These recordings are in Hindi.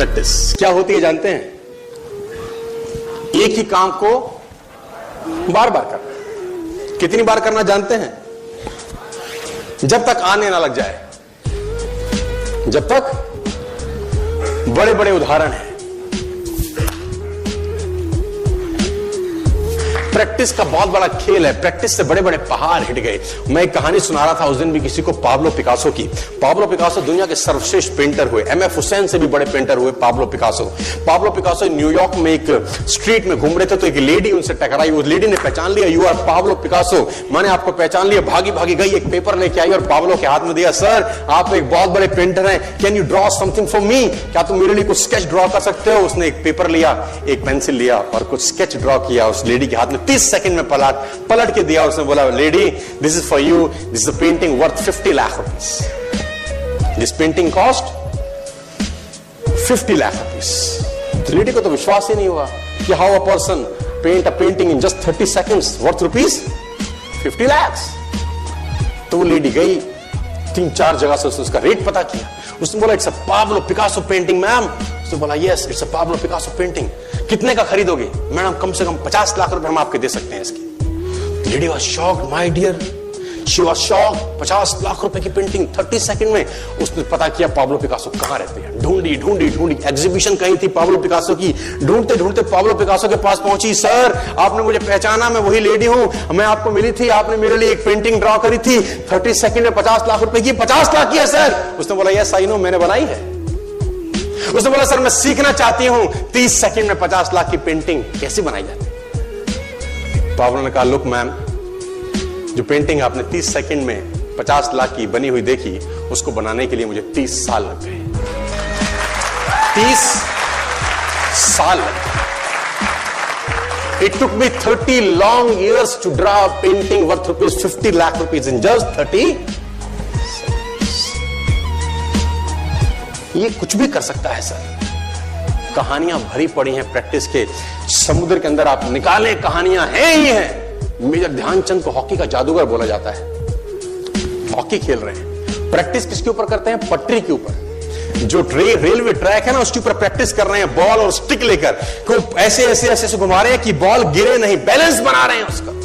प्रैक्टिस क्या होती है जानते हैं? एक ही काम को बार बार करना। कितनी बार करना जानते हैं? जब तक आने ना लग जाए, जब तक बड़े बड़े उदाहरण हैं। प्रैक्टिस का बहुत बड़ा खेल है। प्रैक्टिस से बड़े बड़े पहाड़ हिट गए। मैं एक कहानी सुना रहा था उस दिन भी किसी को, पाब्लो पिकासो की। पाब्लो पिकासो दुनिया के सर्वश्रेष्ठ पेंटर हुए। एमएफ हुसैन से भी बड़े पेंटर हुए Pablo Picasso. Pablo Picasso New York में एक स्ट्रीट में घूम रहे थे तो एक लेडी उनसे टकराई। उस लेडी ने पहचान लिया, यू आर पाब्लो पिकासो, मैंने आपको पहचान लिया। भागी भागी गई, एक पेपर लेके आई और पाब्लो के हाथ में दिया। सर आप एक बहुत बड़े पेंटर हैं, can you draw something for me? क्या तुम मेरे लिए कुछ स्केच ड्रॉ कर सकते हो? उसने एक पेपर लिया, एक पेंसिल लिया और कुछ स्केच ड्रॉ किया उस लेडी के हाथ में। 30 सेकंड में पलट के दिया। उसने बोला, lady this is for you, this is a painting worth 50 lakh rupees. This painting cost 50 lakh rupees. तो लेडी को तो विश्वास ही नहीं हुआ कि how a person paint a painting in just 30 seconds worth rupees 50 lakhs। तो वो लेडी गई, 3-4 जगह से उसने उसका रेट पता किया। उसने बोला, it's a Pablo Picasso painting ma'am. उसने बोला, yes it's a Pablo Picasso painting. कितने का खरीदोगे? मैडम कम से कम 50 लाख रुपए हम आपके दे सकते हैं इसकी। Lady was shocked, my dear, she was shocked. 50 lakh रुपए की पेंटिंग 30 सेकंड में। उसने पता किया पाब्लो पिकासो कहां रहते हैं। ढूंढी ढूंढी ढूंढी, एग्जीबिशन कहीं थी पाब्लो पिकासो की। ढूंढते ढूंढते पाब्लो पिकासो के पास पहुंची। सर आपने मुझे पहचाना, मैं वही लेडी हूं, मैं आपको मिली थी, आपने मेरे लिए एक पेंटिंग ड्रॉ करी थी 30 सेकंड में 50 लाख रुपए की। 50 लाख की है सर? उसने बोला, यस आई नो, मैंने बनाई है। उसने बोला, सर मैं सीखना चाहती हूं 30 सेकंड में 50 लाख की पेंटिंग कैसे बनाई जाती है। पाब्लो ने कहा, लुक मैम, जो पेंटिंग आपने 30 सेकंड में 50 लाख की बनी हुई देखी, उसको बनाने के लिए मुझे 30 साल लग गए। 30 साल लग गए। It took me 30 long years to draw a painting worth rupees 50 lakh rupees in just 30 ये कुछ भी कर सकता है सर। कहानियां भरी पड़ी हैं प्रैक्टिस के समुद्र के अंदर। आप निकाले, कहानियां हैं ही हैं। मेजर ध्यानचंद को हॉकी का जादूगर बोला जाता है। हॉकी खेल रहे हैं, प्रैक्टिस किसके ऊपर करते हैं? पटरी के ऊपर। जो रेलवे ट्रैक है ना, उसके ऊपर प्रैक्टिस कर रहे हैं। बॉल और स्टिक लेकर ऐसे ऐसे ऐसे घुमा रहे हैं कि बॉल गिरे नहीं, बैलेंस बना रहे हैं उसका।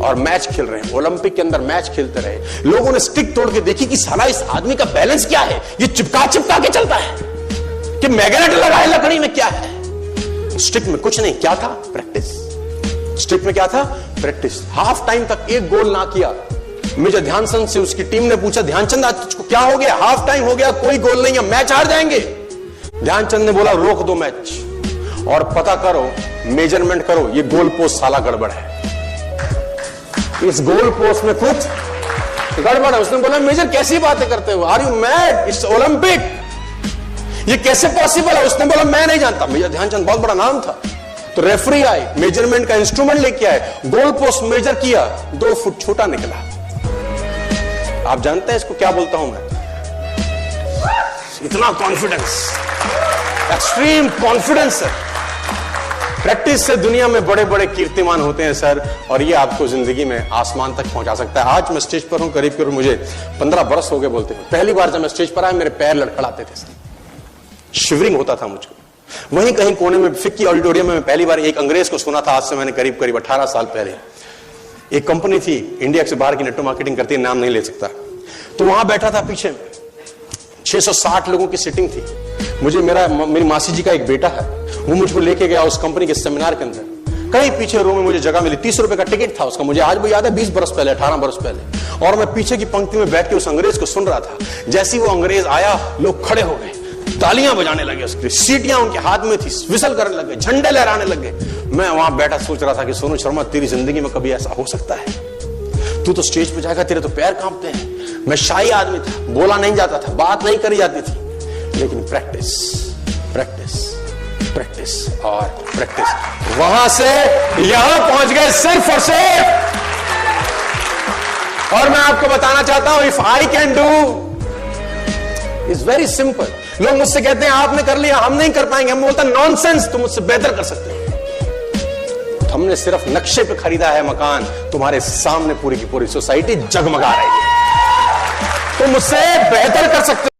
और मैच खेल रहे हैं। ओलंपिक के अंदर मैच खेलते रहे। लोगों ने स्टिक तोड़ के देखी कि साला इस आदमी का बैलेंस क्या है, ये चिपका चिपका के चलता है कि मैग्नेट लगा है लकड़ी में, क्या है? स्टिक में कुछ नहीं, क्या था? प्रैक्टिस। स्टिक में क्या था? प्रैक्टिस। हाफ टाइम तक एक गोल ना किया। मेजर ध्यानचंद से उसकी टीम ने पूछा, ध्यानचंद आज तुझको क्या हो गया? हाफ टाइम हो गया, कोई गोल नहीं है, मैच हार जाएंगे। ध्यानचंद ने बोला, रोक दो मैच और पता करो, मेजरमेंट करो, ये गोल पोस्ट साला गड़बड़ है, इस गोल पोस्ट में कुछ गड़बड़ है। उसने बोला, मेजर कैसी बातें करते हो? Are you mad? It's Olympic, ये कैसे पॉसिबल है? उसने बोला, मैं नहीं जानता। मेजर ध्यानचंद बहुत बड़ा नाम था। तो रेफरी आए, मेजरमेंट का इंस्ट्रूमेंट लेके आए, गोल पोस्ट मेजर किया, 2 फुट छोटा निकला। आप जानते हैं इसको क्या बोलता हूं मैं? इतना कॉन्फिडेंस, एक्सट्रीम कॉन्फिडेंस है। प्रैक्टिस से दुनिया में बड़े बड़े कीर्तिमान होते हैं सर, और ये आपको जिंदगी में आसमान तक पहुंचा सकता है। आज मैं स्टेज पर हूं, करीब करीब मुझे 15 बरस हो गए बोलते हैं। पहली बार जब मैं स्टेज पर आया, मेरे पैर लड़खड़ाते थे सर, शिवरिंग होता था मुझको। वहीं कहीं कोने में फिक्की ऑडिटोरियम में मैं पहली बार एक अंग्रेज को सुना था। आज से मैंने करीब करीब 18 साल पहले। एक कंपनी थी इंडिया से बाहर की, नेटवर्क मार्केटिंग करती है, नाम नहीं ले सकता। तो वहां बैठा था, पीछे 660 लोगों की सीटिंग थी। मुझे मेरी मासी जी का एक बेटा है, वो मुझको लेके गया उस कंपनी के सेमिनार के अंदर। कहीं पीछे रो में मुझे जगह मिली। 30 रुपए का टिकट था उसका, मुझे आज भी याद है, 20 बरस पहले, 18 बरस पहले। और मैं पीछे की पंक्ति में बैठ के उस अंग्रेज को सुन रहा था। जैसे ही वो अंग्रेज आया, लोग खड़े हो गए, तालियां बजाने लगे, उसकी सीटियां उनके हाथ में थी, विसल करने लगे, झंडे लहराने लगे। मैं वहां बैठा सोच रहा था कि सोनू शर्मा, तेरी जिंदगी में कभी ऐसा हो सकता है? तू तो स्टेज पे जाएगा, तेरे तो पैर कांपते हैं। मैं शाही आदमी था, बोला नहीं जाता था, बात नहीं करी जाती थी, लेकिन प्रैक्टिस प्रैक्टिस प्रैक्टिस और प्रैक्टिस, वहां से यहां पहुंच गए सिर्फ और सिर्फ। और मैं आपको बताना चाहता हूं, if I can do, it's very simple. लोग मुझसे कहते हैं आपने कर लिया, हम नहीं कर पाएंगे। हम बोलते हैं नॉनसेंस, तुम मुझसे बेहतर कर सकते हो। हमने सिर्फ नक्शे पे खरीदा है मकान, तुम्हारे सामने पूरी की पूरी सोसाइटी जगमगा रही है। तुम मुझसे बेहतर कर सकते हो।